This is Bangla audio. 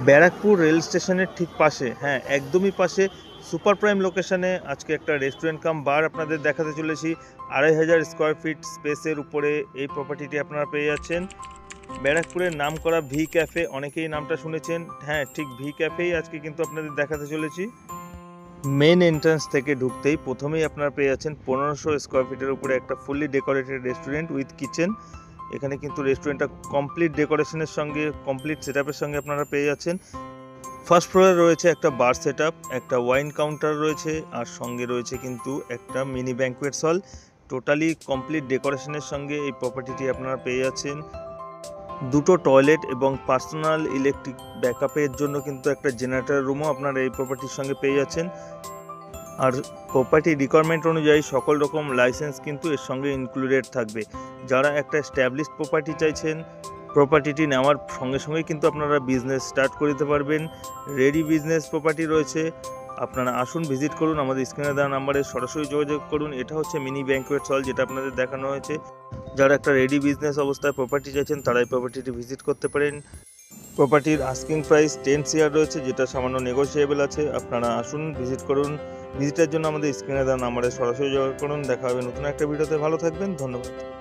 ব্যারাকপুর রেল স্টেশনের ঠিক পাশে, হ্যাঁ একদমই পাশে, সুপার প্রাইম লোকেশনে আজকে একটা রেস্টুরেন্ট কাম বার আপনাদের দেখাতে চলেছি। 2500 স্কোয়ার ফিট স্পেসের উপরে এই প্রপার্টিটি আপনারা পেয়ে যাচ্ছেন। ব্যারাকপুরের নাম করা ভি ক্যাফে, অনেকেই নামটা শুনেছেন। হ্যাঁ ঠিক ভি ক্যাফেই আজকে কিন্তু আপনাদের দেখাতে চলেছি। মেন এন্ট্রান্স থেকে ঢুকতেই প্রথমেই আপনারা পেয়ে যাচ্ছেন 1500 স্কোয়ার ফিটের উপরে একটা fully decorated restaurant with kitchen. এখানে কিন্তু রেস্টুরেন্টটা কমপ্লিট ডেকোরেশনের সঙ্গে, কমপ্লিট সেটআপের সঙ্গে আপনারা পেয়ে যাচ্ছেন। ফার্স্ট ফ্লোরে রয়েছে একটা বার সেটআপ, একটা ওয়াইন কাউন্টার রয়েছে, আর সঙ্গে রয়েছে কিন্তু একটা মিনি ব্যাঙ্কোয়েটস হল। টোটালি কমপ্লিট ডেকোরেশনের সঙ্গে এই প্রপার্টিটি আপনারা পেয়ে যাচ্ছেন। দুটো টয়লেট এবং পার্সোনাল ইলেকট্রিক ব্যাকআপের জন্য কিন্তু একটা জেনারেটর রুমও আপনারা এই প্রপার্টির সঙ্গে পেয়ে যাচ্ছেন। আর প্রপার্টি রিকোয়ারমেন্ট অনুযায়ী সকল রকম লাইসেন্স কিন্তু এর সঙ্গে ইনক্লুডেড থাকবে। যারা একটা এস্টাবলিশড প্রপার্টি চাইছেন, প্রপার্টিটি নেওয়ার সঙ্গে সঙ্গেই কিন্তু আপনারা বিজনেস স্টার্ট করে দিতে পারবেন। রেডি বিজনেস প্রপার্টি রয়েছে, আপনারা আসুন, ভিজিট করুন, আমাদের স্ক্রিনে দেওয়া নাম্বারে সরাসরি যোগাযোগ করুন। এটা হচ্ছে মিনি ব্যাঙ্কোয়েটস হল, যেটা আপনাদের দেখানো হয়েছে। যারা একটা রেডি বিজনেস অবস্থায় প্রপার্টি চাইছেন তারা এই প্রপার্টিটি ভিজিট করতে পারেন। প্রপার্টির আস্কিং প্রাইস 10 CR রয়েছে, যেটা সামান্য নেগোসিয়েবল আছে। আপনারা আসুন, ভিজিট করুন। ভিজিটের জন্য আমাদের স্ক্রিনে দেওয়া নাম্বারে সরাসরি যোগাযোগ করুন। দেখা হবে নতুন একটা ভিডিওতে। ভালো থাকবেন, ধন্যবাদ।